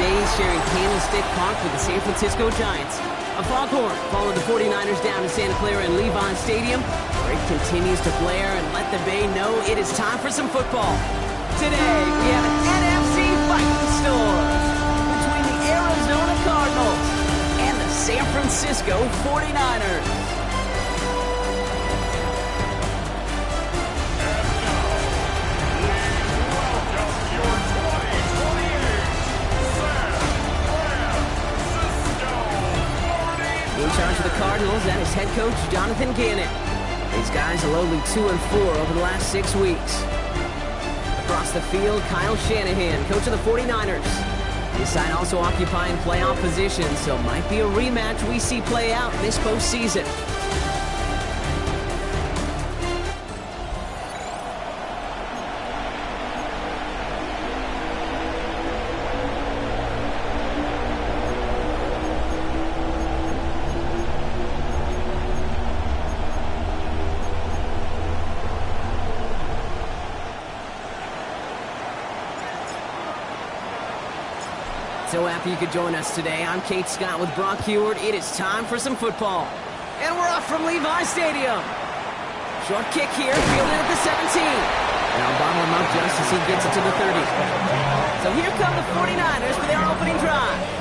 days sharing Candlestick Park with the San Francisco Giants. A foghorn followed the 49ers down to Santa Clara and Levi Stadium, where it continues to blare and let the Bay know it is time for some football. Today, we have an NFC fight in store between the Arizona Cardinals and the San Francisco 49ers. In charge of the Cardinals, that is head coach Jonathan Gannon. These guys are lowly 2-4 over the last 6 weeks. Across the field, Kyle Shanahan, coach of the 49ers. This side also occupying playoff positions, so might be a rematch we see play out this postseason. So happy you could join us today. I'm Kate Scott with Brock Heward. It is time for some football. And we're off from Levi Stadium. Short kick here, fielded at the 17. And I'll bottle him up just as he gets it to the 30. So here come the 49ers for their opening drive.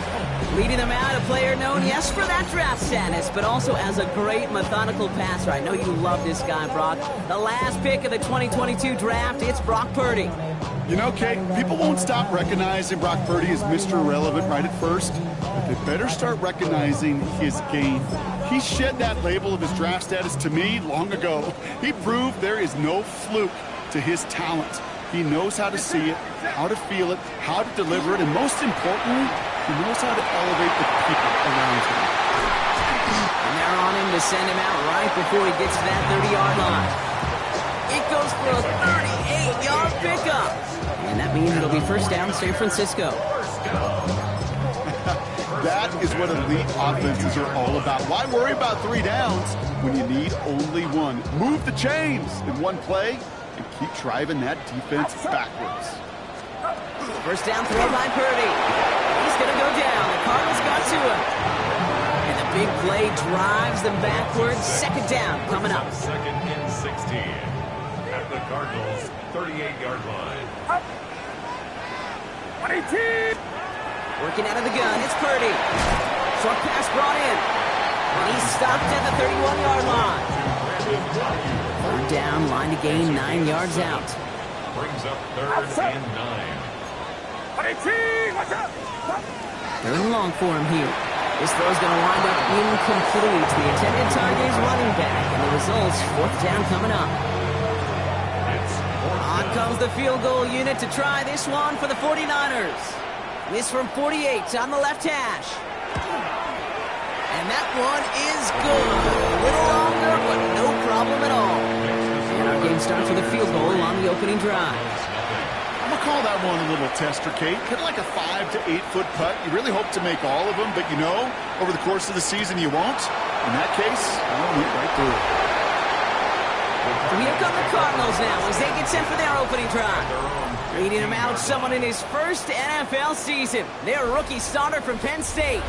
Leading them out, a player known, yes, for that draft status, but also as a great methodical passer. I know you love this guy, Brock. The last pick of the 2022 draft, it's Brock Purdy. You know, Kate, people won't stop recognizing Brock Purdy as Mr. Irrelevant right at first, but they better start recognizing his game. He shed that label of his draft status to me long ago. He proved there is no fluke to his talent. He knows how to see it, how to feel it, how to deliver it, and most importantly, he knows how to elevate the people around him. And they're on him to send him out right before he gets to that 30-yard line. It goes for a 38-yard pickup. And that means it'll be first down San Francisco. That is what elite offenses are all about. Why worry about 3 downs when you need only one? Move the chains in one play and keep driving that defense backwards. First down throw by Purdy. He's going to go down. The Cardinals got to him. And the big play drives them backwards. Second down coming up. Second and 16 at the Cardinals' 38-yard line. 18. Working out of the gun, it's Purdy. Short pass brought in. And he's stopped at the 31-yard line. Third down, line to gain 9 yards out. Brings up third and 9. 18, watch out. Third and long for him here. This throw's going to wind up incomplete. The intended target is running back, and the result's fourth down coming up. On comes the field goal unit to try this one for the 49ers. This from 48 on the left hash. And that one is good. A little longer, but no problem at all. And our game starts with a field goal on the opening drive. I'm going to call that one a little tester, Kate. Kind of like a 5 to 8 foot putt. You really hope to make all of them, but you know, over the course of the season you won't. In that case, I'll went right through it. Here come the Cardinals now as they get set for their opening drive. Leading them out, someone in his first NFL season. Their rookie starter from Penn State.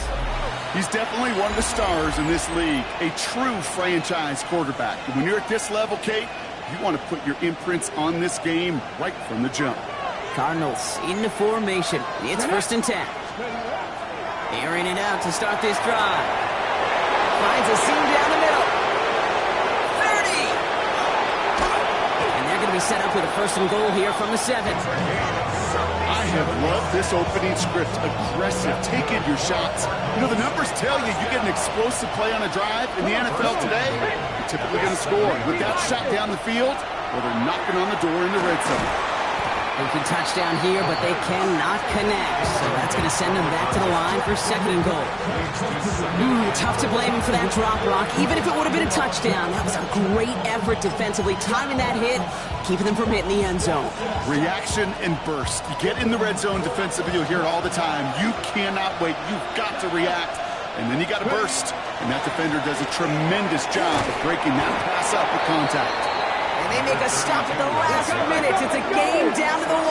He's definitely one of the stars in this league, a true franchise quarterback. And when you're at this level, Kate, you want to put your imprints on this game right from the jump. Cardinals into formation. It's first and 10. Airing it out to start this drive. Finds a seam down the middle. 30! And they're going to be set up with a first and goal here from the 7. I have loved this opening script. Aggressive, taking your shots. You know, the numbers tell you you get an explosive play on a drive in the NFL today, you're typically going to score. With that shot down the field, well, they're knocking on the door in the red zone. They can touchdown here, but they cannot connect. So that's going to send them back to the line for second and goal. Tough to blame him for that drop, Rock. Even if it would have been a touchdown, that was a great effort defensively, timing that hit, keeping them from hitting the end zone. Reaction and burst. You get in the red zone defensively, you'll hear it all the time. You cannot wait. You've got to react. And then you got to burst. And that defender does a tremendous job of breaking that pass up with contact. And they make a stop at the last minute. It's a game down to the 1.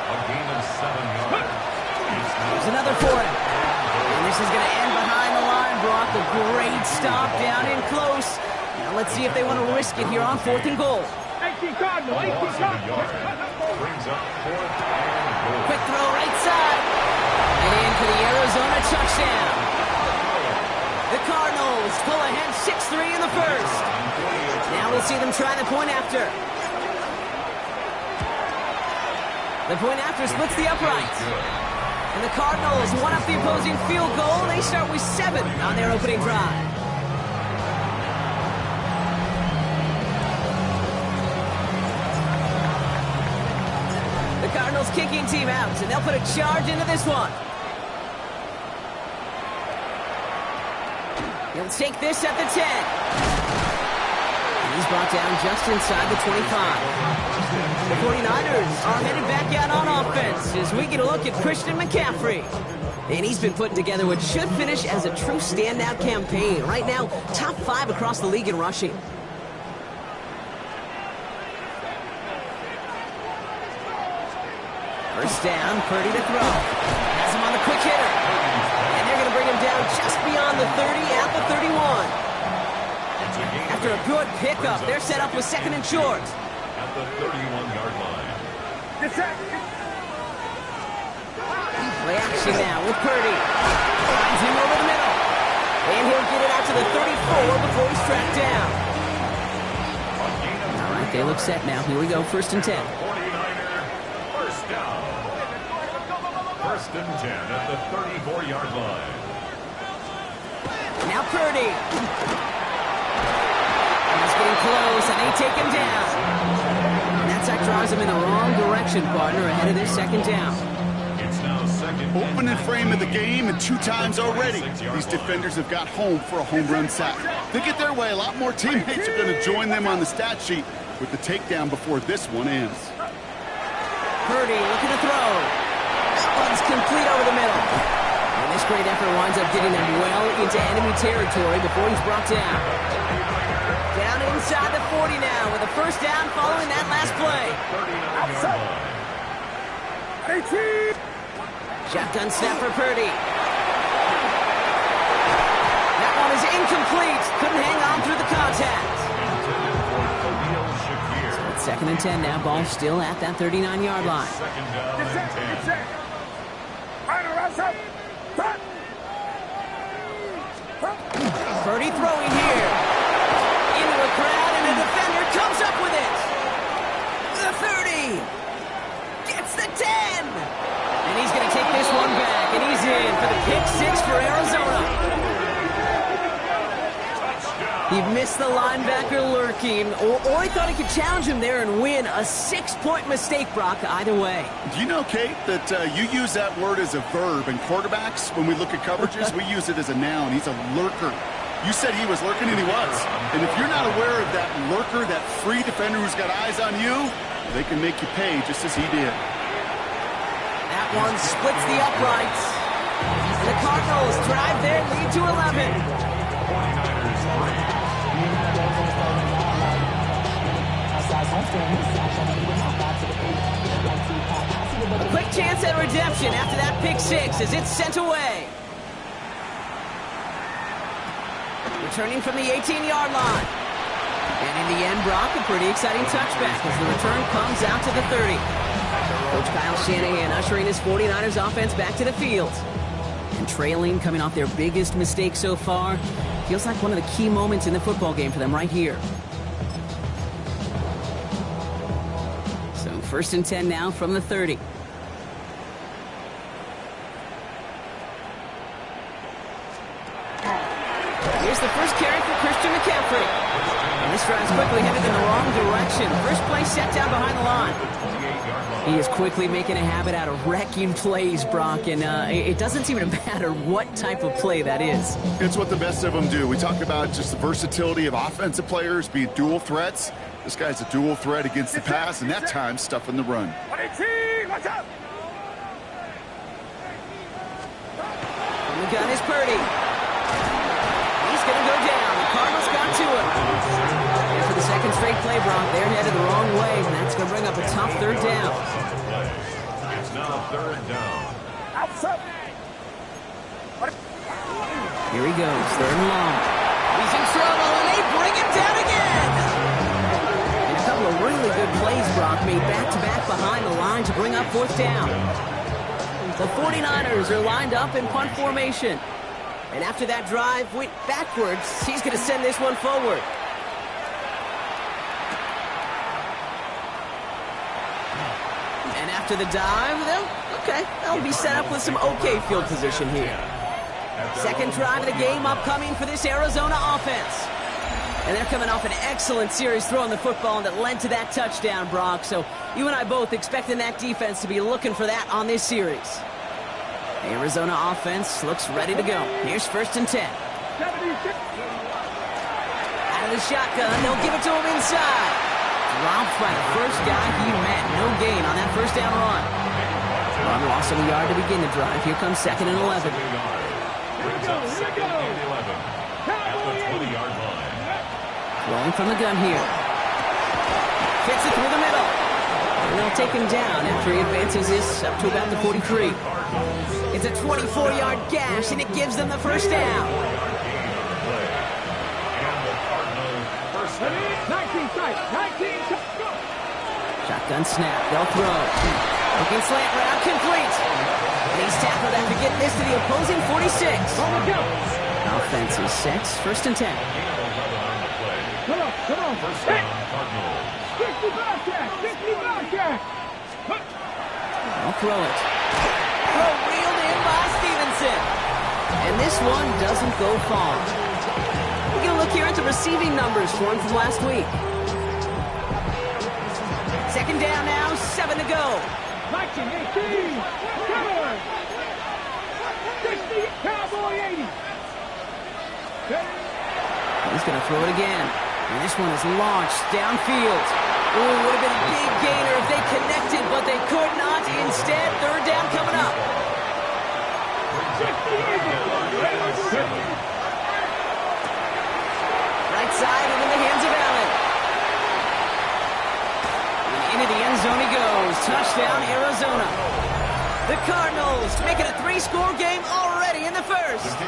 A game of 7 yards. There's another for him. And this is going to end behind the line, Brock. A great stop down in close. Now let's see if they want to risk it here on 4th and goal. Quick throw right side. And in for the Arizona touchdown. The Cardinals pull ahead 6-3 in the first. Now we'll see them try the point after. The point after splits the uprights. And the Cardinals one up the opposing field goal. They start with 7 on their opening drive. The Cardinals kicking team out, and they'll put a charge into this one. He'll take this at the 10. And he's brought down just inside the 25. The 49ers are headed back out on offense as we get a look at Christian McCaffrey. And he's been putting together what should finish as a true standout campaign. Right now, top 5 across the league in rushing. First down, Purdy to throw. Has him on the quick hitter. And they're going to bring him down just beyond the 30 at the 31. After a good pickup, they're set up with 2nd and short. At the 31-yard line. Play action now with Purdy. Finds him over the middle. And he'll get it out to the 34 before he's tracked down. All right, they look set now. Here we go, 1st and 10. 49er, first down. 1st and 10 at the 34-yard line. Now Purdy. He's getting close, and they take him down. And that sack drives him in the wrong direction, partner, ahead of this 2nd down. It's now 2nd. Opening frame of the game, and 2 times already. These defenders have got home for a home run sack. They get their way. A lot more teammates are going to join them on the stat sheet with the takedown before this one ends. Purdy looking to throw. That one's complete over the middle. And this great effort winds up getting them well into enemy territory before he's brought down. Down inside the 40 now with a first down following that last play. Shotgun snap for Purdy. That one is incomplete. Couldn't hang on through the contact. So it's 2nd and 10 now. Ball still at that 39-yard line. 2nd down and 10. Purdy throwing here. Into a crowd, and the defender comes up with it. The 30. Gets the 10. And he's going to take this one back, and he's in for the pick 6 for Arizona. He missed the linebacker lurking, or he thought he could challenge him there and win. A 6-point mistake, Brock, either way. Do you know, Kate, that you use that word as a verb, and quarterbacks, when we look at coverages, we use it as a noun. He's a lurker. You said he was lurking, and he was. And if you're not aware of that lurker, that free defender who's got eyes on you, they can make you pay just as he did. That one splits the uprights. And the Cardinals drive their lead to 11. A quick chance at redemption after that pick 6 as it's sent away. Returning from the 18-yard line. And in the end, Brock, a pretty exciting touchback as the return comes out to the 30. Coach Kyle Shanahan ushering his 49ers offense back to the field. And trailing, coming off their biggest mistake so far, feels like one of the key moments in the football game for them right here. So 1st and 10 now from the 30. Here's the first carry for Christian McCaffrey. And this drive's quickly headed in the wrong direction. First play set down behind the line. He is quickly making a habit out of wrecking plays, Brock, and it doesn't seem to matter what type of play that is. It's what the best of them do. We talk about just the versatility of offensive players being dual threats. This guy's a dual threat against the pass, and that time stuffing the run. Watch out! From the gun is Purdy. He's going to go down. The Cardinals got to him. And for the second straight play, Brock, they're headed the wrong way, and that's going to bring up a tough 3rd down. It's now 3rd down. Outside. Here he goes, third and long. He's in trouble, and they bring him down again. And a couple of really good plays, Brock, made back-to-back behind the line to bring up fourth down. The 49ers are lined up in punt formation. And after that drive went backwards, he's going to send this one forward. And after the dive, they'll be set up with some okay field position here. Second drive of the game upcoming for this Arizona offense. And they're coming off an excellent series throwing the football that led to that touchdown, Brock. So you and I both expecting that defense to be looking for that on this series. The Arizona offense looks ready to go. Here's first and 10. Out of the shotgun, they'll give it to him inside. Dropped by the first guy he met. No gain on that first down run. One loss of a yard to begin the drive. Here comes second and 11. Brings up second and 11 at the 20-yard line. Rolling from the gun here. Fits it through the middle. And they'll take him down after he advances this up to about the 43. It's a 24-yard gash, and it gives them the first down. Shotgun snap. They'll throw. Looking slant route, complete. And he's tackled after getting this to the opposing 46. Offense is set. First and 10. Come on. First down, Cardinals. 50 Bobcat. They'll throw it. Reeled in by Stevenson. And this one doesn't go far. We're going to look here at the receiving numbers for him from last week. Second down now, 7 to go. 19, 18, cover. 60, Cowboy 80. He's going to throw it again. And this one is launched downfield. Ooh, would have been a big gainer if they connected, but they could not. Instead, third down coming up. Right side and in the hands of Allen. And into the end zone he goes. Touchdown, Arizona. The Cardinals make it a 3-score game already in the first.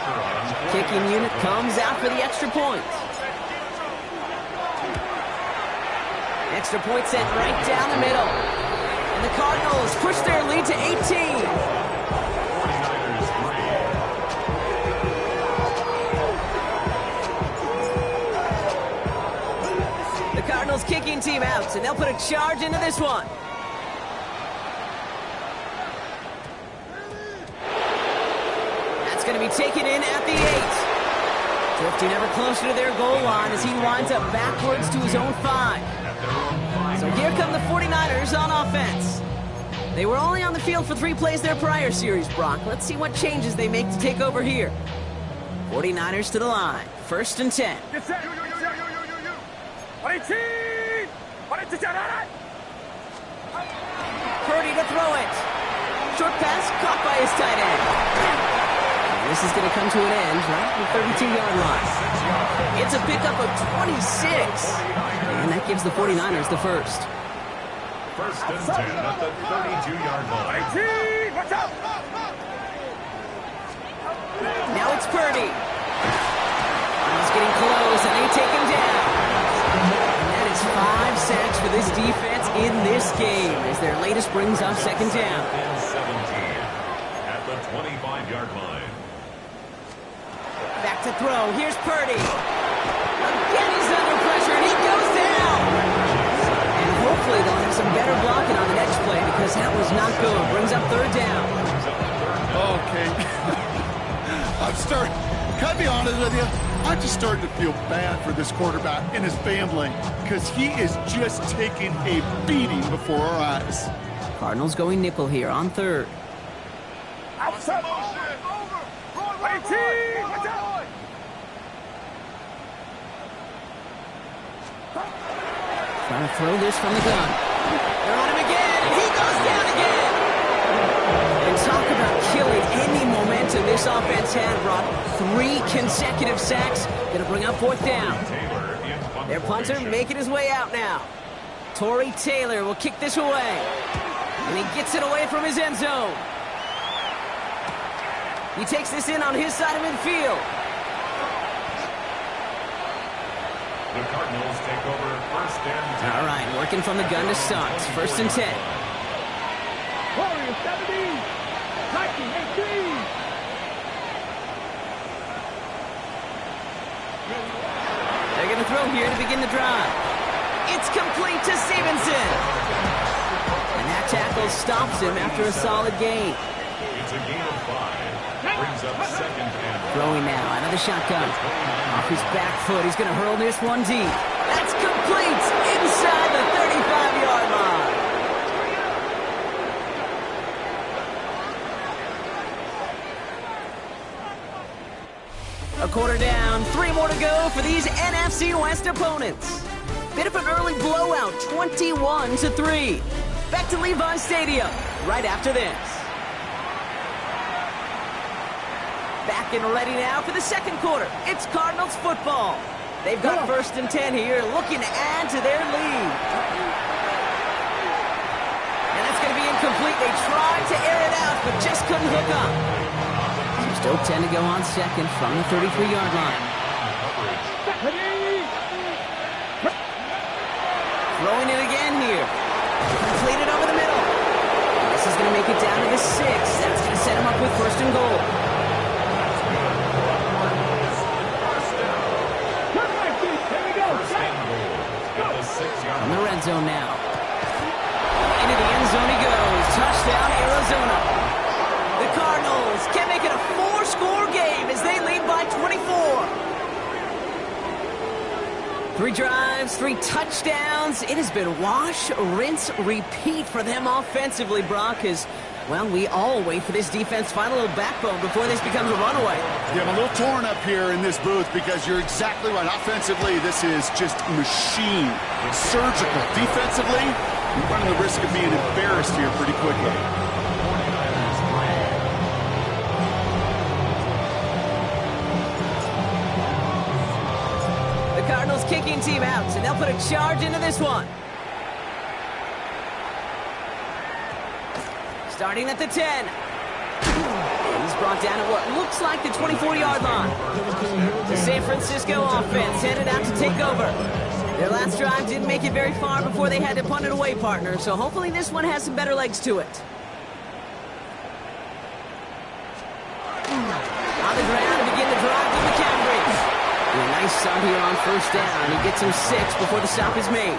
Kicking unit comes out for the extra point. Extra point sent right down the middle. And the Cardinals push their lead to 18. 49ers 3. The Cardinals kicking team out, and they'll put a charge into this one. That's going to be taken in at the 8. Drifting ever closer to their goal line as he winds up backwards to his own 5. So here come the 49ers on offense. They were only on the field for 3 plays their prior series, Brock. Let's see what changes they make to take over here. 49ers to the line. First and 10. Purdy to throw it. Short pass caught by his tight end. And this is going to come to an end right at the 32-yard line. It's a pickup of 26. And that gives the 49ers the first. First and 10 at the 32-yard line. Now it's Purdy. He's getting close, and they take him down. And that is 5 sacks for this defense in this game as their latest brings up second down. 17 at the 25-yard line. Back to throw. Here's Purdy. Again, he's under pressure, and he goes down. And hopefully they'll have some better blocking on the next play because that was not good. Brings up third down. Okay. Can I be honest with you? I'm just starting to feel bad for this quarterback and his family because he is just taking a beating before our eyes. Cardinals going nickel here on third. Outside. Trying to throw this from the gun. They're on him again, and he goes down again. And talk about killing any momentum this offense had, Brock. 3 consecutive sacks. Going to bring up fourth down. Their punter making his way out now. Torrey Taylor will kick this away. And he gets it away from his end zone. He takes this in on his side of midfield. The Cardinals take over first and 10. All right, working from the gun to start. First and 10. Warriors 70. Viking 18. They're going to throw here to begin the drive. It's complete to Stevenson. And that tackle stops him after a solid gain. It's a gain of 5. Brings up second and Throwing now out of the shotgun. Off his back foot, he's going to hurl this one deep. That's complete inside the 35-yard line. A quarter down, 3 more to go for these NFC West opponents. Bit of an early blowout, 21-3. Back to Levi Stadium right after this. Back and ready now for the second quarter. It's Cardinals football. They've got first and 10 here, looking to add to their lead. And that's going to be incomplete. They tried to air it out, but just couldn't hook up. So still 10 to go on second from the 33-yard line. Throwing it again here. Completed over the middle. This is going to make it down to the 6. That's going to set him up with first and goal. From the red zone now. Into the end zone he goes. Touchdown, Arizona. The Cardinals can make it a 4-score game as they lead by 24. 3 drives, 3 touchdowns. It has been wash, rinse, repeat for them offensively, Brock, as, well, we all wait for this defense to find a little backbone before this becomes a runaway. Yeah, I'm a little torn up here in this booth because you're exactly right. Offensively, this is just machine. Surgical. Defensively, you're running the risk of being embarrassed here pretty quickly. The Cardinals kicking team out, and they'll put a charge into this one. Starting at the 10. He's brought down at what looks like the 24-yard line. The San Francisco offense headed out to take over. Their last drive didn't make it very far before they had to punt it away, partner, so hopefully this one has some better legs to it. On the ground to begin the drive to McCaffrey. And a nice start here on first down. He gets him 6 before the stop is made.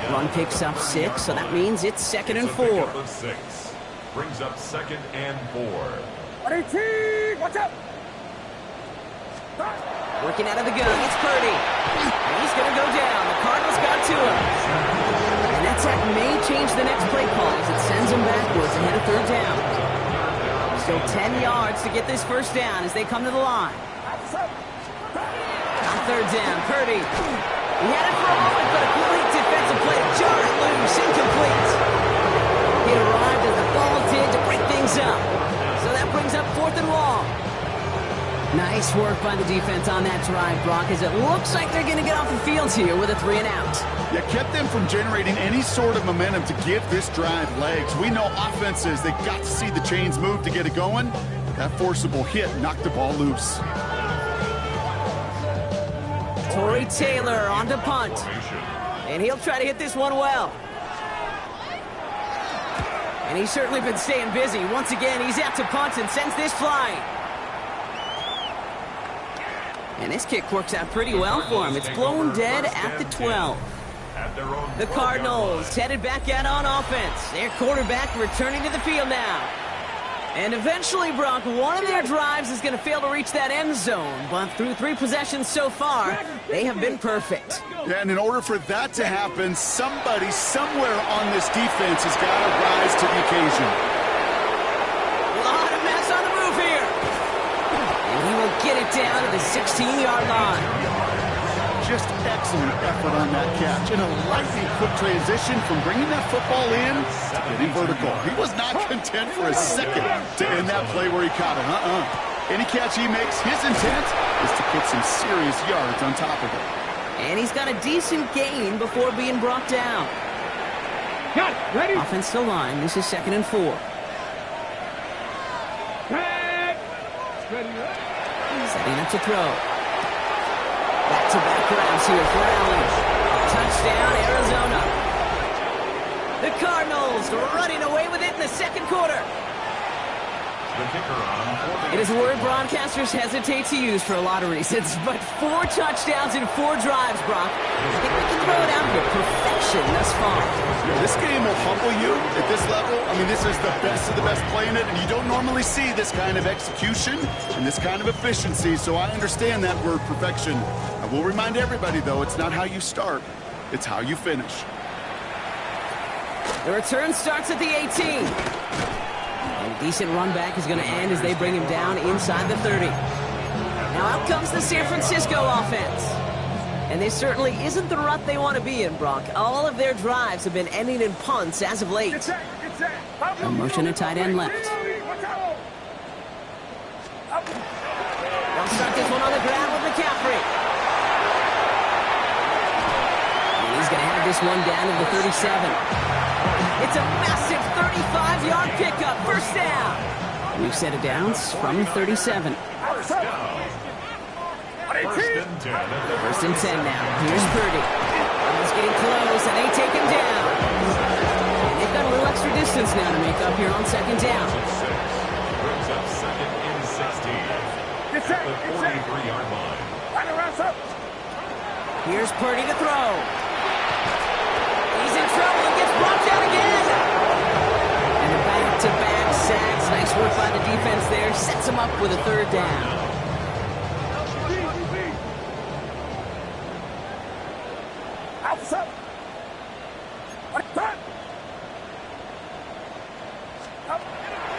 Run picks up 6, so that means it's second and 4. Brings up second and 4. Watch out! Working out of the gun, it's Purdy. And he's going to go down. The Cardinals got to him. And that sack may change the next play call as it sends them backwards ahead of third down. Still 10 yards to get this first down as they come to the line. On third down, Purdy. He had it for a moment, but a complete defensive play to jar it loose, incomplete. He arrived as the ball did to break things up. So that brings up 4th and long. Nice work by the defense on that drive, Brock, as it looks like they're going to get off the field here with a 3 and out. You kept them from generating any sort of momentum to give this drive legs. We know offenses, they've got to see the chains move to get it going. That forcible hit knocked the ball loose. Torrey Taylor on to punt. And he'll try to hit this one well. And he's certainly been staying busy. Once again, he's out to punt and sends this flying. And this kick works out pretty well for him. It's blown dead at the 12. The Cardinals headed back out on offense. Their quarterback returning to the field now. And eventually, Brock, one of their drives is going to fail to reach that end zone. But through 3 possessions so far, they have been perfect. Yeah, and in order for that to happen, somebody somewhere on this defense has got to rise to the occasion. A lot of mess on the move here. And he will get it down to the 16-yard line. Just excellent effort on that catch. And a lightning quick transition from bringing that football in to getting vertical. He was not content for a second to end that play where he caught it. Any catch he makes, his intent is to put some serious yards on top of it. And he's got a decent gain before being brought down. Got it. Ready? Offense to line. This is 2nd and 4. Ready. Setting up to throw. Back-to-back grabs here for Allen. Touchdown, Arizona. The Cardinals running away with it in the second quarter. The kicker on. It is a word broadcasters hesitate to use for a lot of reasons, but 4 touchdowns in 4 drives, Brock. I think we can throw it out here. Perfection thus far. Yeah, this game will humble you at this level. I mean, this is the best of the best playing it, and you don't normally see this kind of execution and this kind of efficiency, so I understand that word perfection. I will remind everybody, though, it's not how you start, it's how you finish. The return starts at the 18. And a decent run back is going to end as they bring him down inside the 30. Now out comes the San Francisco offense. And this certainly isn't the rut they want to be in, Brock. All of their drives have been ending in punts as of late. A motion to tight end left. They'll start this one on the ground with McCaffrey. And he's going to have this one down to the 37. It's a massive 35-yard pickup, first down. We've set it down from 37. First and 10 now. Here's Purdy. He's getting close, and they take him down. And they've got a little extra distance now to make up here on second down. Brings up second and 16. At the 43-yard line. Here's Purdy to throw. He's in trouble and gets brought down again. And the back-to-back sacks. Nice work by the defense there. Sets him up with a third down.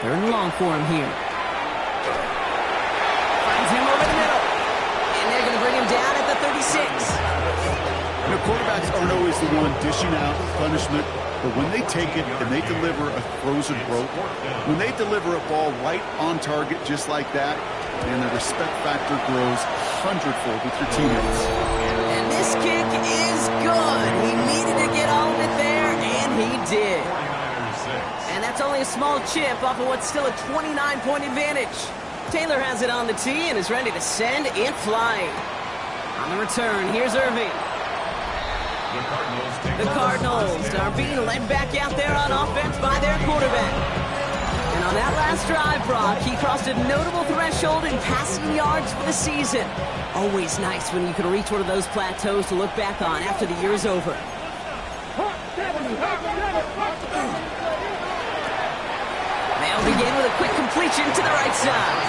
Third and long for him here. Finds him over the middle. And they're going to bring him down at the 36. You know, quarterbacks aren't always the one dishing out punishment, but when they take it and they deliver a frozen rope, when they deliver a ball right on target just like that, and the respect factor grows hundredfold with your teammates. And this kick is good. He needed to get all of it there, and he did. And that's only a small chip off of what's still a 29-point advantage. Taylor has it on the tee and is ready to send it flying. On the return, here's Irving. The Cardinals are being led back out there on offense by their quarterback. And on that last drive, Brock, he crossed a notable threshold in passing yards for the season. Always nice when you can reach one of those plateaus to look back on after the year's over. They'll begin with a quick completion to the right side.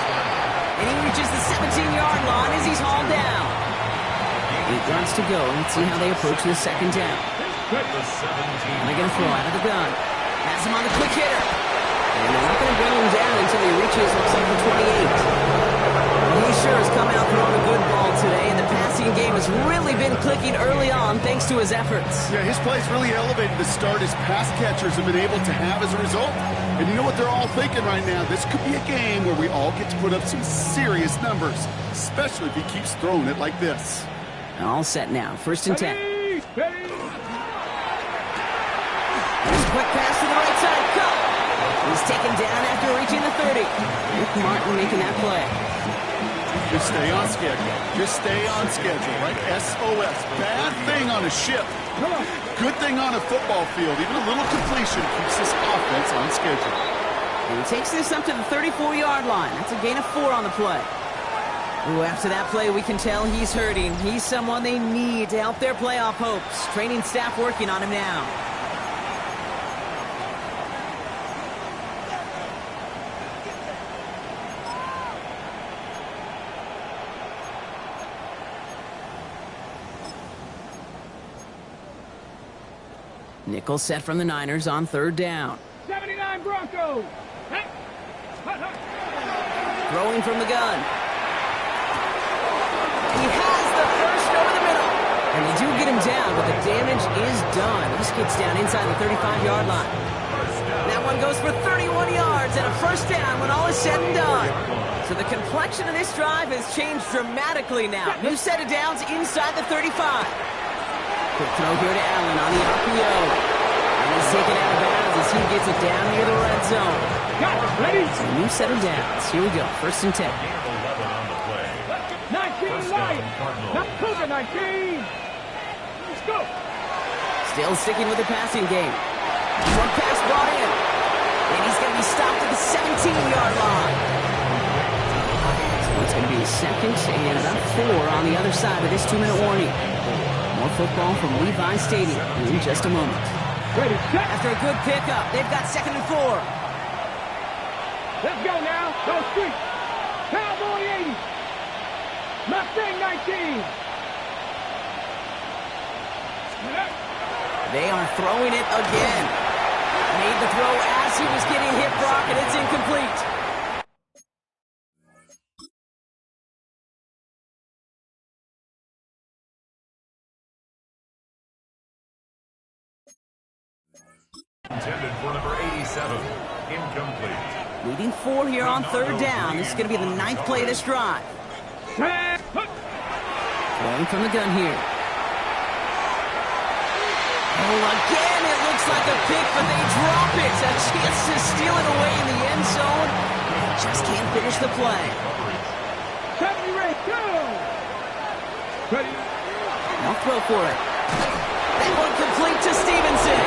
And he reaches the 17-yard line as he's hauled down. 8 yards to go. Let's see how they approach the second down. And they're going to throw out of the gun. Has him on the quick hitter. And they're not going to bring him down until he reaches, looks like, the 28. He sure has come out throwing a good ball today, and the passing game has really been clicking early on thanks to his efforts. Yeah, his play's really elevated the start his pass catchers have been able to have as a result. And you know what they're all thinking right now? This could be a game where we all get to put up some serious numbers, especially if he keeps throwing it like this. All set now. First and 10. There's a quick pass to the right side. Cut. He's taken down after reaching the 30. Rick Martin making that play. Just stay on schedule. Just stay on schedule, right? SOS. Bad thing on a ship. Good thing on a football field. Even a little completion keeps this offense on schedule. And he takes this up to the 34-yard line. That's a gain of 4 on the play. Ooh, after that play, we can tell he's hurting. He's someone they need to help their playoff hopes. Training staff working on him now. Nickel set from the Niners on third down. 79 Broncos. Hey. Throwing from the gun. He has the first over the middle. And they do get him down, but the damage is done. This gets down inside the 35-yard line. That one goes for 31 yards and a first down when all is said and done. So the complexion of this drive has changed dramatically now. New set of downs inside the 35. Quick throw here to Allen on the RPO. And he's taken out of bounds as he gets it down near the red zone. Got it. Ready? So new set of downs. Here we go. First and 10. First down, Not Cardinals. Cougar 19. Let's go. Still sticking with the passing game. One pass brought in. And he's going to be stopped at the 17-yard line. So it's going to be second and about 4 on the other side of this 2-minute warning. More football from Levi Stadium in just a moment. Ready, set. After a good pickup, they've got second and 4. Let's go now. Go street. Cowboy 80. Mustang 19. They are throwing it again. Made the throw as he was getting hit, Brock, and it's incomplete. Intended for number 87. Incomplete. Leading 4 here on third down. This is going to be the 9th play of this drive. Throwing from the gun here. Oh, again, it looks like a pick, but they drop it. A chance to steal it away in the end zone. Just can't finish the play. 70 ready, go. Ready. I'll throw for it. That one complete to Stevenson.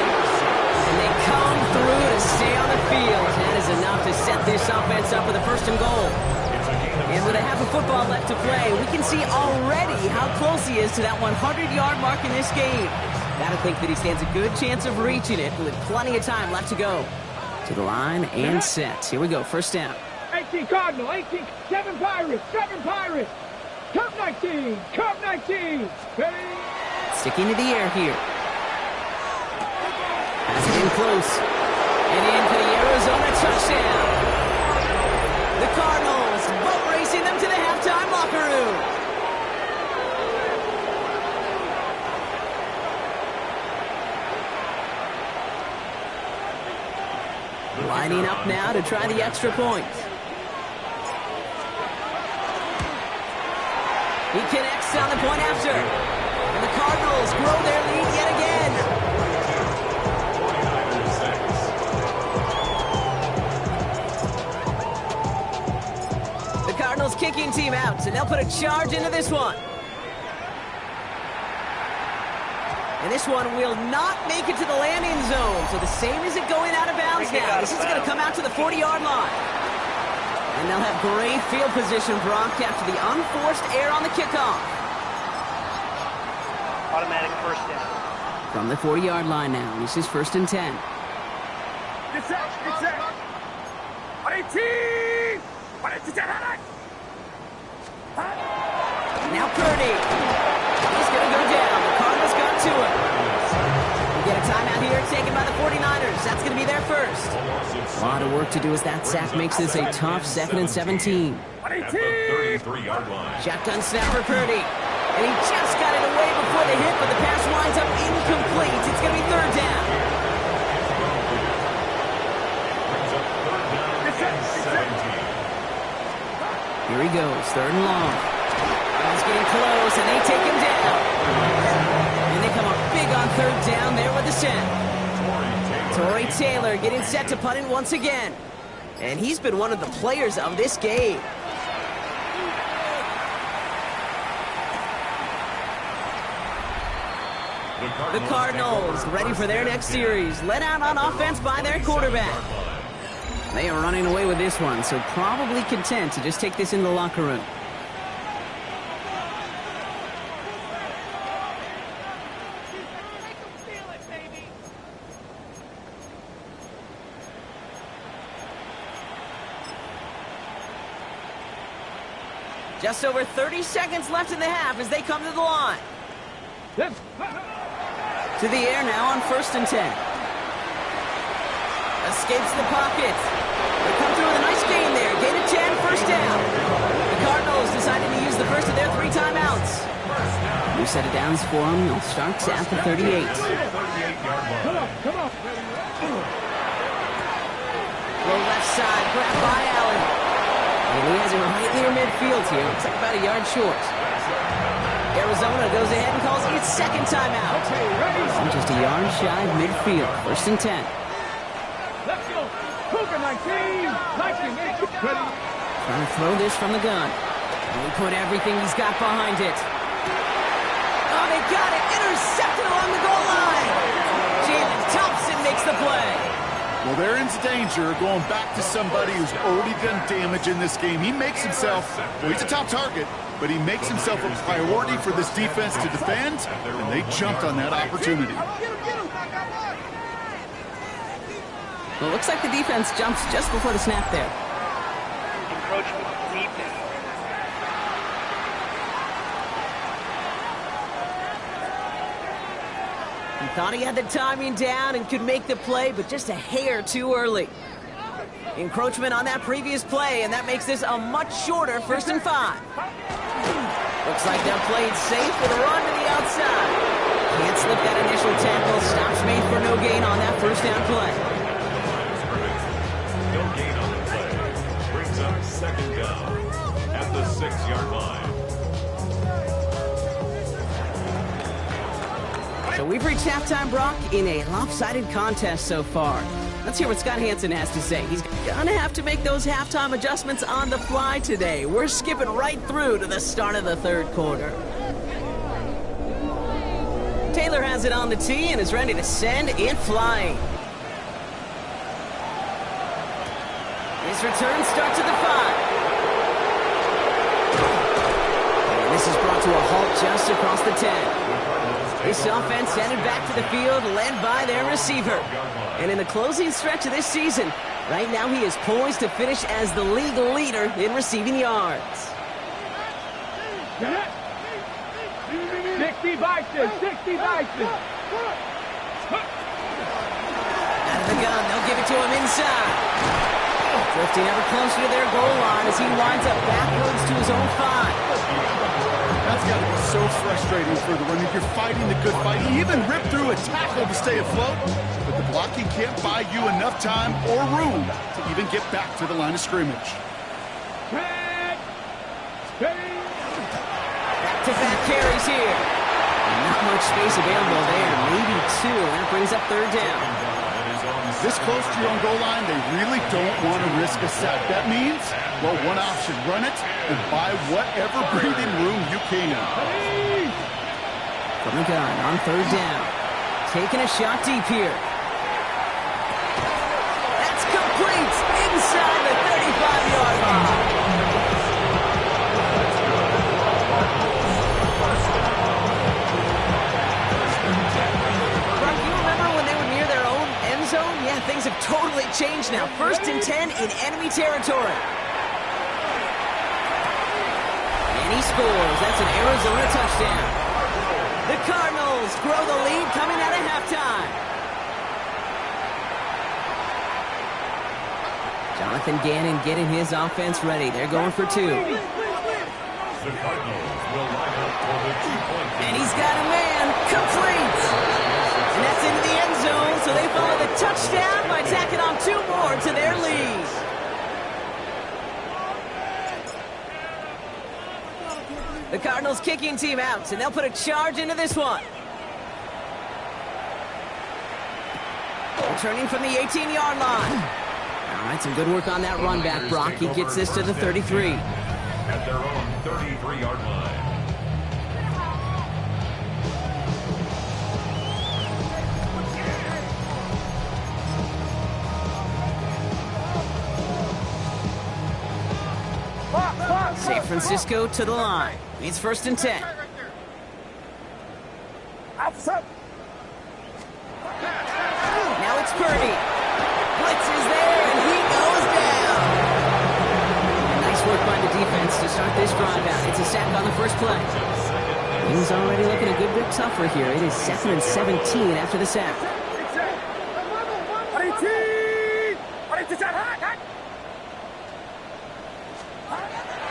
And they come through to stay on the field. That is enough to set this offense up with a first and goal. And with a half of football left to play, we can see already how close he is to that 100-yard mark in this game. Gotta think that he stands a good chance of reaching it with plenty of time left to go. To the line and set. Here we go, first down. 18 Cardinal, 18, 7 Pirates, 7 Pirates. Cup 19, Cup 19. Ready. Sticking to the air here. Pass it in close. And in for the Arizona touchdown. The Cardinals boat racing them to the halftime locker room. Lining up now to try the extra point. He connects on the point after. And the Cardinals grow their lead yet again. 49-6. The Cardinals kicking team out, and they'll put a charge into this one. And this one will not make it to the landing zone. So the same as it going out of bounds now. This is going to come out to the 40-yard line. And they'll have great field position, Brock, after the unforced error on the kickoff. Automatic first down. From the 40-yard line now. This is first and 10. Get set, get set. 18. Now Purdy. He's going to go down. The Cardinals got to him. We get a timeout here taken by the 49ers. That's going to be their first. A lot of work to do as that sack makes this a tough 2nd and 17. At the 33-yard line. Shotgun snap for Purdy. And he just got it away before the hit, but the pass winds up incomplete. It's going to be third down. Brings up third down and 17. Here he goes, third and long. He's getting close, and they take him down. And they come up big on third down there with the set. Torrey Taylor getting set to punt it once again. And he's been one of the players of this game. The Cardinals ready for their next series. Led out on offense by their quarterback. They are running away with this one, so probably content to just take this in the locker room. Just over 30 seconds left in the half as they come to the line. To the air now on first and 10. Escapes the pocket. They come through with a nice gain there. Gain of 10, first down. The Cardinals decided to use the first of their 3 timeouts. New set of downs for them. They'll start at the 38. Come on. Low left side, grabbed by Allen. And he has it right near midfield here. Looks like about a yard short. Arizona goes ahead and calls its second timeout. And just a yard shy of midfield. First and 10. Let's go. Cougar 19. 19. Ready. Trying to throw this from the gun. He put everything he's got behind it. Oh, they got it. Intercepted along the goal line. Jalen Thompson makes the play. Well, they're into danger going back to somebody who's already done damage in this game. He makes himself, well, he's a top target, but he makes himself a priority for this defense to defend, and they jumped on that opportunity. Well, it looks like the defense jumps just before the snap there. Encroachment defense. He thought he had the timing down and could make the play, but just a hair too early. Encroachment on that previous play, and that makes this a much shorter 1st and 5. Looks like they'll play it safe with a run to the outside. Can't slip that initial tackle. Stops made for no gain on that 1st down play. No gain on the play. Brings up 2nd down at the 6-yard line. So we've reached halftime, Brock, in a lopsided contest so far. Let's hear what Scott Hansen has to say. He's going to have to make those halftime adjustments on the fly today. We're skipping right through to the start of the 3rd quarter. Taylor has it on the tee and is ready to send it flying. His return starts at the 5. And this is brought to a halt just across the 10. This offense headed back to the field, led by their receiver. And in the closing stretch of this season, right now he is poised to finish as the league leader in receiving yards. 60 Bison, 60 Bison. Out of the gun, they'll give it to him inside. Drifting ever closer to their goal line as he lines up backwards to his own 5. That's got to be so frustrating for the runner. You're fighting the good fight. He even ripped through a tackle to stay afloat, but the blocking can't buy you enough time or room to even get back to the line of scrimmage. Back-to-back carries here. Not much space available there. Maybe 2, and that brings up 3rd down. This close to your own goal line, they really don't want to risk a sack. That means, well, one option, run it and buy whatever breathing room you can. From the gun on 3rd down. Taking a shot deep here. That's complete inside the 35-yard line. Zone? Yeah, things have totally changed now. 1st and 10 in enemy territory. And he scores. That's an Arizona touchdown. The Cardinals grow the lead coming out of halftime. Jonathan Gannon getting his offense ready. They're going for 2. The Cardinals will line up for the 2-point. And he's got a man. Complete. And that's into the end zone, so they follow the touchdown by tacking on 2 more to their lead. The Cardinals kicking team out, and they'll put a charge into this one. Returning from the 18-yard line. All right, some good work on that run back, Brock. He gets this to the 33. At their own 33-yard line. San Francisco to the line. It's 1st and 10. Now it's Purdy. Blitz is there, and he goes down. Nice work by the defense to start this drive out. It's a sack on the 1st play. Things already looking a good bit tougher here. It is 2nd and 17 after the sack.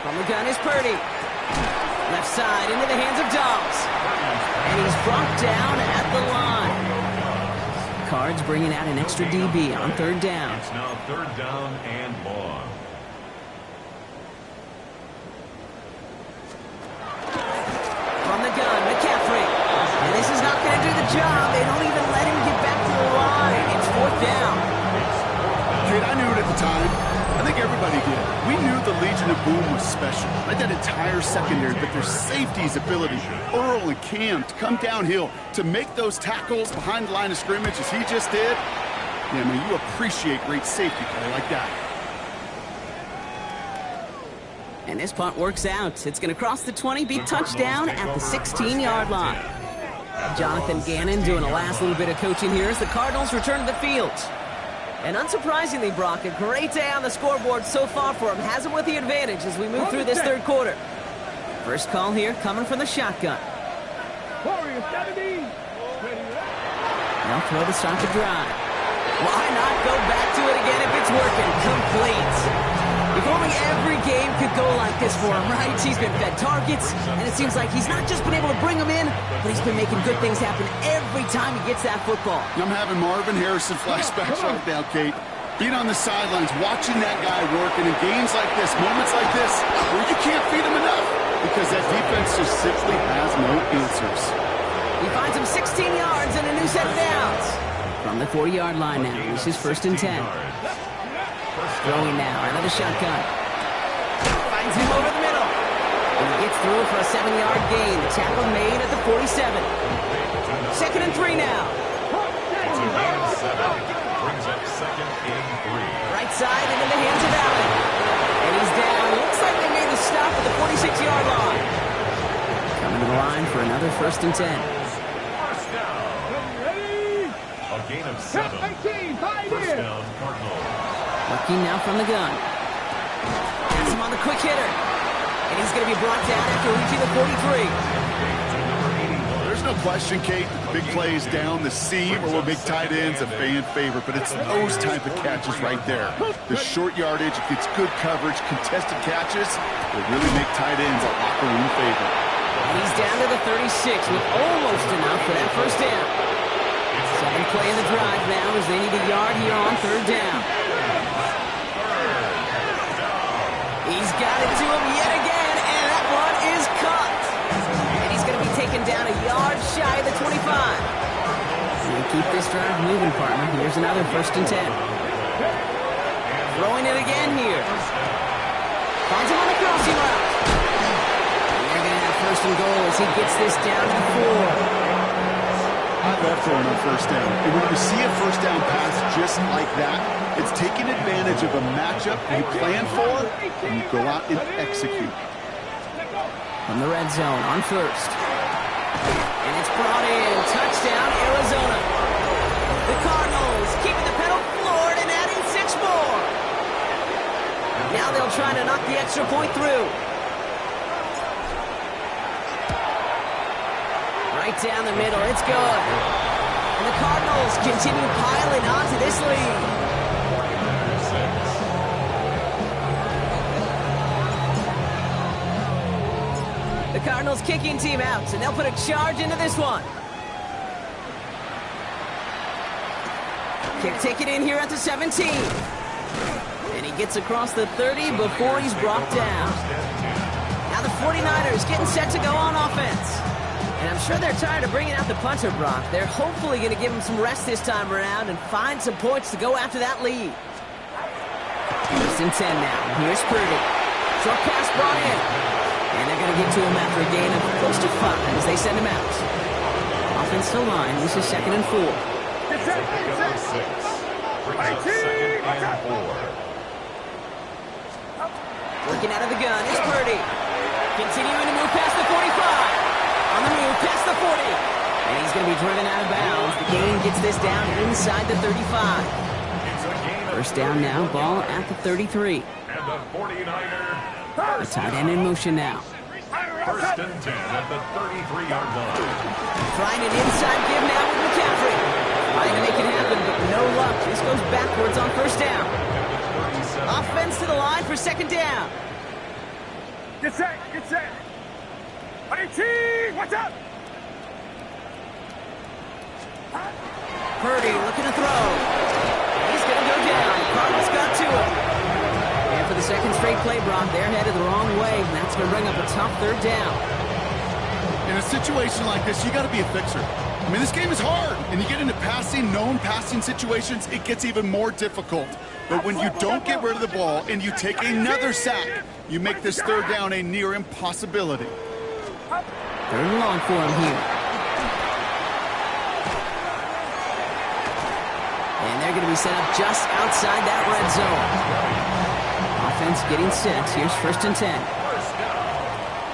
From the gun is Purdy. Left side into the hands of Dobbs. And he's brought down at the line. Cards bringing out an extra DB on 3rd down. It's now 3rd down and long. From the gun, McCaffrey. And this is not going to do the job. They don't even let him get back to the line. It's 4th down. Kid, I knew it at the time. I think everybody everybody did. We knew the Legion of Boom was special. Like that entire secondary, but their safety's ability, Earl and Cam, to come downhill, to make those tackles behind the line of scrimmage as he just did. Yeah, man, you appreciate great safety play like that. And this punt works out. It's going to cross the 20, be touchdown at the 16-yard line. Jonathan Gannon doing a last little bit of coaching here as the Cardinals return to the field. And unsurprisingly, Brock, a great day on the scoreboard so far for him. Has him with the advantage as we move through this third quarter. First call here coming from the shotgun. Warrior 70. They'll throw to start the drive. Why not go back to it again if it's working? Complete. If only every game could go like this for him, right? He's been fed targets, and it seems like he's not just been able to bring them in, but he's been making good things happen every time he gets that football. I'm having Marvin Harrison flashbacks right now, Kate. Being on the sidelines, watching that guy work, and in games like this, moments like this, where you can't feed him enough because that defense just simply has no answers. He finds him 16 yards and a new set of downs. From the 40-yard line now, this is 1st and 10. Throwing now, another shotgun. Finds him over the middle. And he gets through for a 7-yard gain. The tackle made at the 47. 2nd and 3 now. Brings up 2nd and 3. Right side into the hands of Allen. And he's down. Looks like they made the stop at the 46-yard line. Coming to the line for another 1st and 10. First down. A gain of 7. First down, Cardinals. Looking now from the gun. Has him on the quick hitter. And he's going to be brought down after reaching the 43. There's no question, Kate, that the big plays down the seam or what big tight ends a fan favorite, but it's those type of catches right there. The short yardage, it gets good coverage, contested catches will really make tight ends a locker room favorite. And he's down to the 36 with almost enough for that first down. Second play in the drive now as they need a yard here on 3rd down. He's got it to him yet again, and that one is caught. And he's going to be taken down a yard shy of the 25. And keep this drive moving, partner. Here's another 1st and 10. Throwing it again here. Finds him on the crossing route. And they're going to have 1st and goal as he gets this down to the 4. I love throwing on 1st down. And when we see a 1st down pass just like that, it's taking advantage of a matchup you plan for, and you go out and execute. From the red zone on 1st. And it's brought in. Touchdown, Arizona. The Cardinals keeping the pedal floored and adding 6 more. Now they'll try to knock the extra point through. Right down the middle. It's good. And the Cardinals continue piling onto this lead. The Cardinals kicking team out, and they'll put a charge into this one. Kick taken in here at the 17. And he gets across the 30 before he's brought down. Now the 49ers getting set to go on offense. And I'm sure they're tired of bringing out the punter, Brock. They're hopefully going to give him some rest this time around and find some points to go after that lead. 1st and 10 now. Here's Purdy. Short pass brought in. And they're going to get to him after a gain of close to 5 as they send him out. Offensive line, this is 2nd and 4. Brings up 2nd and 4. Working out of the gun is Purdy. Continuing to move past the 45. On the move past the 40. And he's going to be driven out of bounds. The gain gets this down inside the 35. 1st down now, ball at the 33. And the 49er. A tight end in motion now. 1st and 10 at the 33-yard line. Trying an inside give now with McCaffrey. Trying to make it happen, but no luck. This goes backwards on 1st down. Offense to the line for 2nd down. Get set, get set. 18, watch out. Purdy looking to throw. He's going to go down. Cardinals got to him. And for the 2nd straight play, Brock, they're headed the wrong way. And that's going to bring up a tough 3rd down. In a situation like this, you got to be a fixer. I mean, this game is hard, and you get into known passing situations, it gets even more difficult. But when you don't get rid of the ball and you take another sack, you make this third down a near impossibility. Third and long for him here. And they're going to be set up just outside that red zone. Offense getting set. Here's 1st and 10.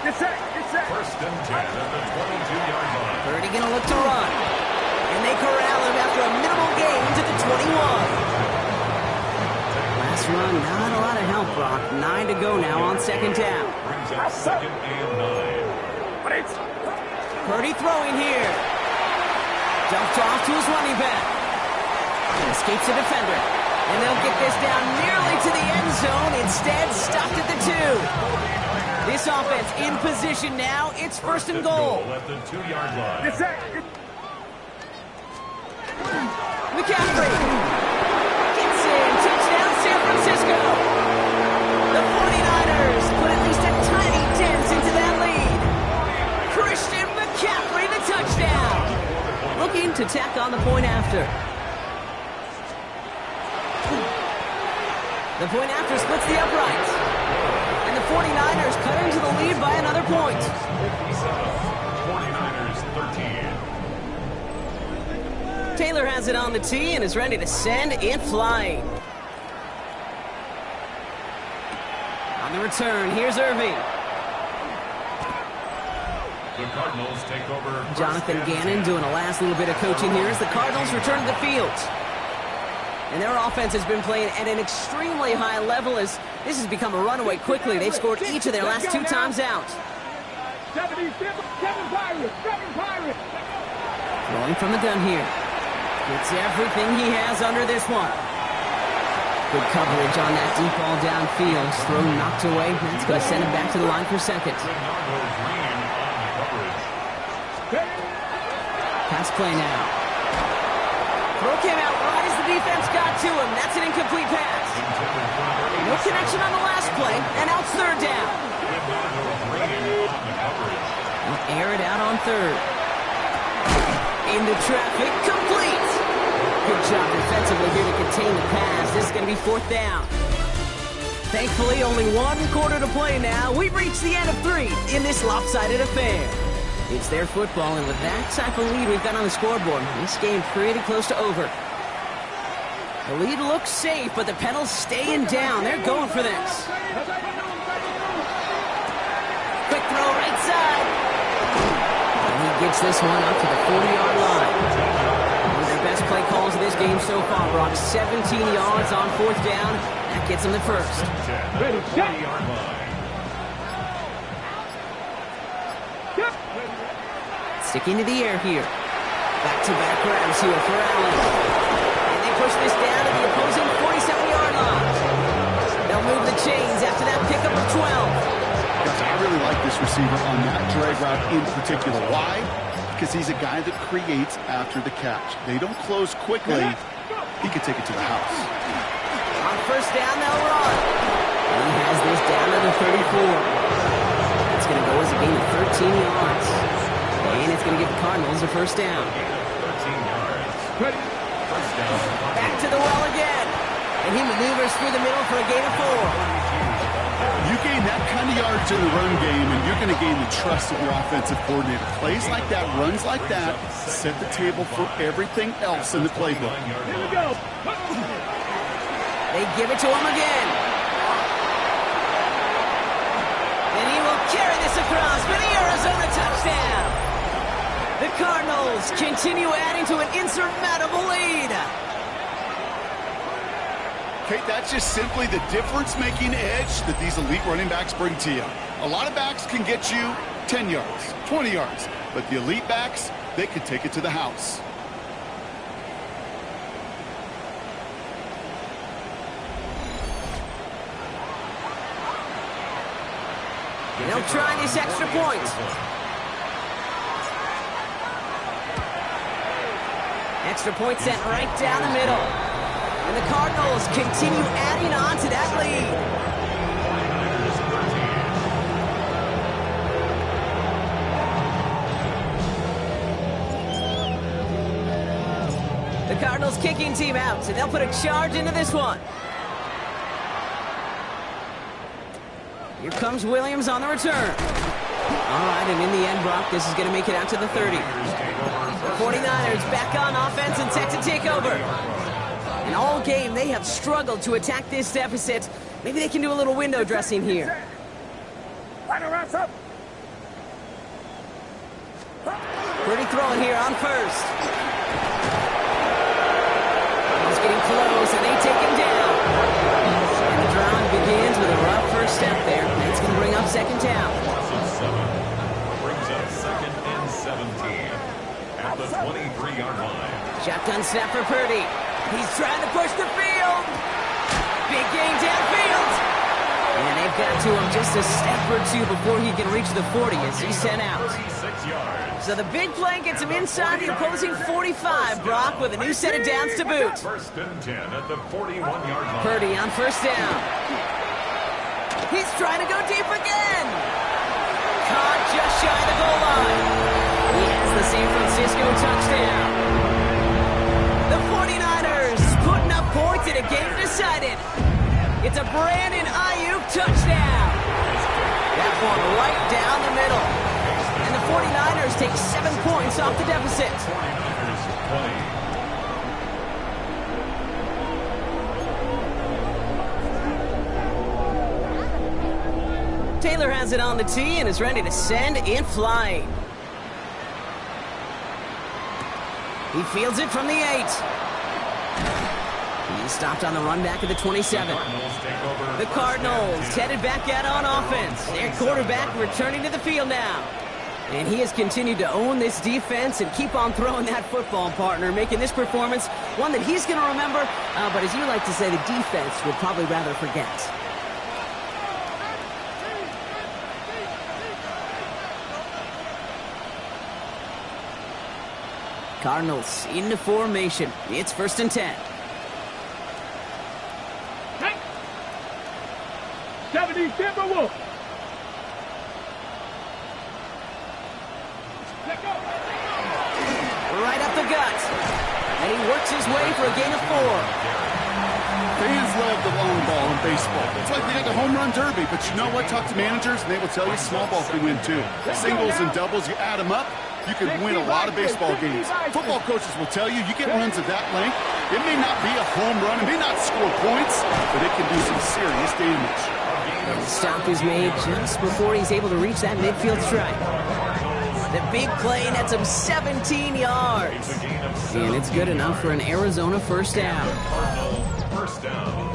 Get set. First and 10 at the 22-yard line. Purdy going to look to run. And they corral him after a minimal gain to the 21. Last run, not a lot of help, Brock. 9 to go now on 2nd down. Brings up 2nd and 9. Purdy throwing here. Dumped off to his running back. And escapes a defender. And they'll get this down nearly to the end zone. Instead, stopped at the 2. This offense in position now. It's 1st and goal. At the 2-yard line. Get set. McCaffrey gets in. Touchdown, San Francisco. The 49ers put at least a tiny dent into that lead. Christian McCaffrey, the touchdown. Looking to tack on the point after. The point after splits the uprights. And the 49ers cut into the lead by another point. 49ers 13. Taylor has it on the tee and is ready to send it flying. On the return, here's Irving. The Cardinals take over. Jonathan Gannon doing a last little bit of coaching here as the Cardinals return to the field. And their offense has been playing at an extremely high level as this has become a runaway quickly. They've scored each of their last 2 times out. 77 Pirates. Throwing from the gun here. Gets everything he has under this one. Good coverage on that deep ball downfield. Throw knocked away. That's going to send him back to the line for 2nd. Pass play now. Throw came out right as the defense got to him. That's an incomplete pass. No connection on the last play, and now it's 3rd down. They'll air it out on 3rd. Into traffic, complete. Good job defensively here to contain the pass. This is going to be 4th down. Thankfully, only 1 quarter to play now. We've reached the end of 3 in this lopsided affair. It's their football, and with that type of lead we've got on the scoreboard, this game pretty close to over. The lead looks safe, but the pedals staying down. They're going for this. Quick throw right side. And he gets this one up to the 40-yard line. One of their best play calls of this game so far, Brock. 17 yards on 4th down. That gets them the first. Ready, set. Sticking to the air here. Back-to-back grabs here for Allen. And they push this down to the opposing 47-yard line. They'll move the chains after that pickup of 12. I really like this receiver on that drag route in particular. Why? Because he's a guy that creates after the catch. They don't close quickly. He could take it to the house. On 1st down, they'll run. And he has this down to the 34. That's going to go as a gain of 13 yards. And it's going to give the Cardinals a 1st down. 13 yards. Back to the well again. And he maneuvers through the middle for a gain of 4. You gain that kind of yards in the run game, and you're going to gain the trust of your offensive coordinator. Plays like that, runs like that, set the table for everything else in the playbook. Here we go. They give it to him again. And he will carry this across for the Arizona touchdown. The Cardinals continue adding to an insurmountable lead. Kate, that's just simply the difference-making edge that these elite running backs bring to you. A lot of backs can get you 10 yards, 20 yards, but the elite backs, they could take it to the house. They'll try this extra point. Extra point sent right down the middle. And the Cardinals continue adding on to that lead. Cardinals kicking team out, and they'll put a charge into this one. Here comes Williams on the return. All right, and in the end, Brock, this is going to make it out to the 30. The 49ers back on offense and set to take over. And all game, they have struggled to attack this deficit. Maybe they can do a little window dressing here. Pretty throwing here on first. He's getting close, and they take him down. And the drive begins with a rough first step there. It's going to bring up second down. Brings up second and 17 at the 23-yard line. Shotgun snap for Purdy. He's trying to push the field. Big gain downfield. And they've got to him just a step or two before he can reach the 40 as he's sent out. 36 yards. So the big play gets him inside the opposing 45, Brock, with a new set of downs to boot. First and 10 at the 41-yard line. Purdy on first down. He's trying to go deep again. Caught just shy of the goal line. He has the San Francisco touchdown. The 49ers putting up points in a game decided. It's a Brandon Ayuk touchdown. That one right down the middle. And the 49ers take 7 points off the deficit. 49ers 20. Taylor has it on the tee and is ready to send it flying. He fields it from the 8. He stopped on the run back at the 27. The Cardinals headed back out on offense. Their quarterback returning to the field now. And he has continued to own this defense and keep on throwing that football, partner, making this performance one that he's going to remember. But as you like to say, the defense would probably rather forget. Cardinals into formation. It's first and 10. 70 Timberwolves. Right up the gut. And he works his way for a gain of 4. Fans love the long ball in baseball. It's like they got the home run derby. But you know what? Talk to managers, and they will tell you small ball can win too. Singles and doubles, you add them up, you can win a lot of baseball games. Football coaches will tell you, you get runs of that length, it may not be a home run, it may not score points, but it can do some serious damage. The stop is made just before he's able to reach that midfield strike. The big play nets him 17 yards. And it's good enough for an Arizona first down. First down.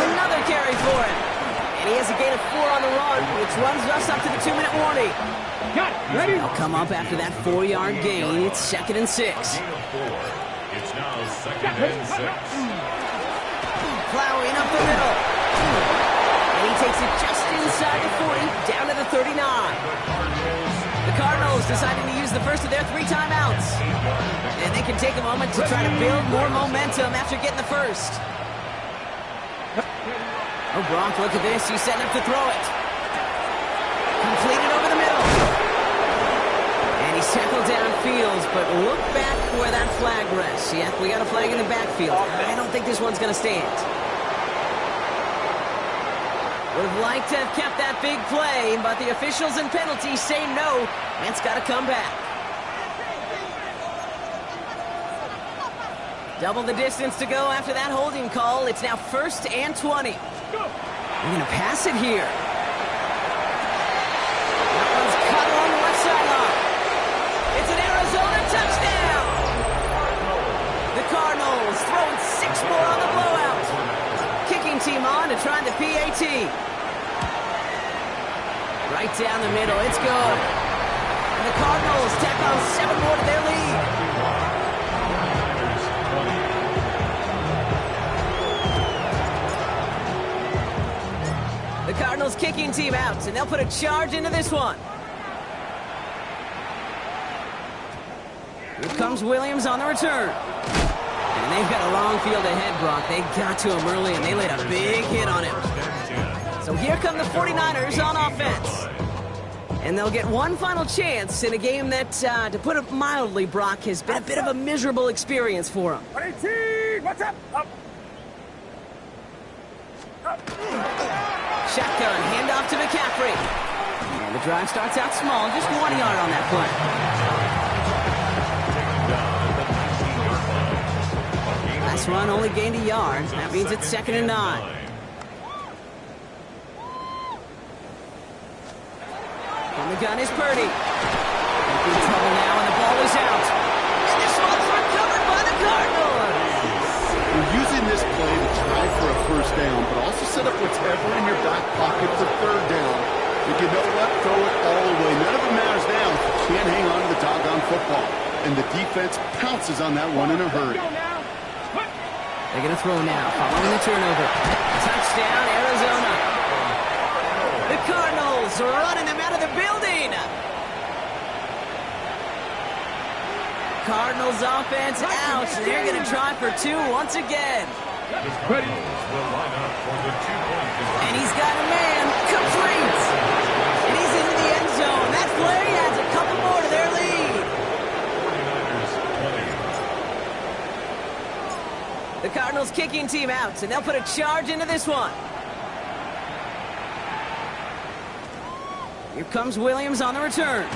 Another carry for him. And he has a gain of 4 on the run, which runs us up to the 2-minute warning. Got it. Ready? They'll come up after that 4-yard gain. It's second and 6. Gain of 4. It's now second and 6. Plowing up the middle. And he takes it just inside the 40, down to the 39. The Cardinals deciding to use the first of their 3 timeouts. And they can take a moment to try to build more momentum after getting the first. Oh, Brock, look at this. He's setting up to throw it. Completed over the middle. And he's tackled downfield, but look back where that flag rests. Yeah, we got a flag in the backfield. I don't think this one's going to stand. Would have liked to have kept that big play, but the officials and penalties say no. And it's got to come back. Double the distance to go after that holding call. It's now first and 20. They're going to pass it here. That one's cut along the left sideline. It's an Arizona touchdown. The Cardinals throwing 6 more on the blowout. Kicking team on to try the PAT. Right down the middle. It's good. And the Cardinals tack on 7 more to their lead. The Cardinals kicking team out, and they'll put a charge into this one. Here comes Williams on the return. And they've got a long field ahead, Brock. They got to him early, and they laid a big hit on him. So here come the 49ers on offense. And they'll get one final chance in a game that, to put it mildly, Brock, has been a bit of a miserable experience for them. 18, what's up? Up. Shotgun, handoff to McCaffrey. And the drive starts out small, just 1 yard on that play. Last run only gained a yard. That means it's 2nd and 9. On the gun is Purdy. In trouble now, and the ball is out. And this one's recovered by the Cardinals. You're using this play to try for a first down, but also set up whatever in your back pocket for 3rd down. If you know what, throw it all away. None of it matters now if you can't hang on to the doggone football. And the defense pounces on that one in a hurry. They're going to throw now, following the turnover. Touchdown, Arizona. The Cardinals are running them out of the building. Cardinals offense out. They're going to try for 2 once again. And he's got a man. Complete. And he's into the end zone. That play adds a couple more to their lead. The Cardinals kicking team out, and they'll put a charge into this one. Here comes Williams on the return.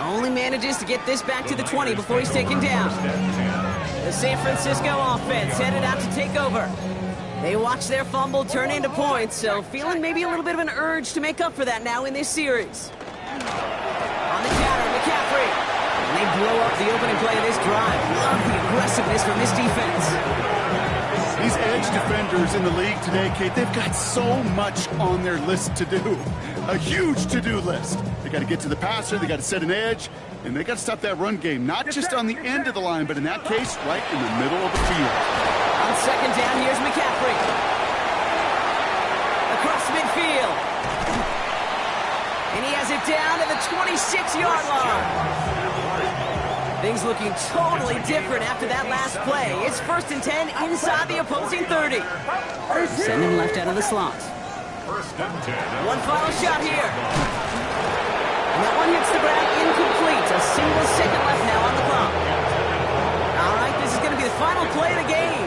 Only manages to get this back to the 20 before he's taken down. The San Francisco offense headed out to take over. They watch their fumble turn into points, so feeling maybe a little bit of an urge to make up for that now in this series. On the counter, McCaffrey. And they blow up the opening play of this drive. Love the aggressiveness from this defense. These edge defenders in the league today, Kate, they've got so much on their list to do. A huge to-do list. They got to get to the passer, they got to set an edge, and they got to stop that run game, not just on the end of the line, but in that case, right in the middle of the field. On 2nd down, here's McCaffrey. Across midfield. And he has it down to the 26-yard line. Things looking totally different after that last play. It's 1st and 10 inside the opposing 30. Send him left out of the slot. One final shot here. And that one hits the ground incomplete. A single second left now on the clock. All right, this is going to be the final play of the game.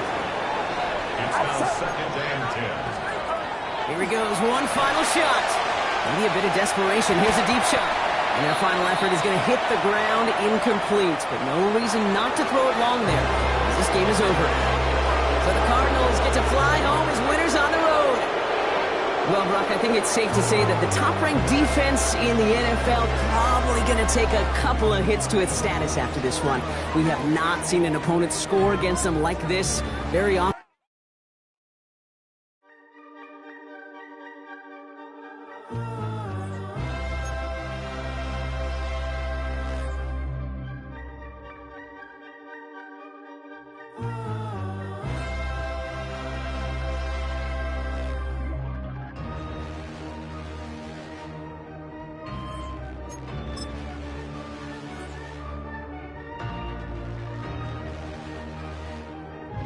It's now 2nd and 10. Here he goes, one final shot. Maybe a bit of desperation. Here's a deep shot. And their final effort is going to hit the ground incomplete. But no reason not to throw it long there, as this game is over. So the Cardinals get to fly home as winners on the road. Well, Brock, I think it's safe to say that the top-ranked defense in the NFL probably going to take a couple of hits to its status after this one. We have not seen an opponent score against them like this very often.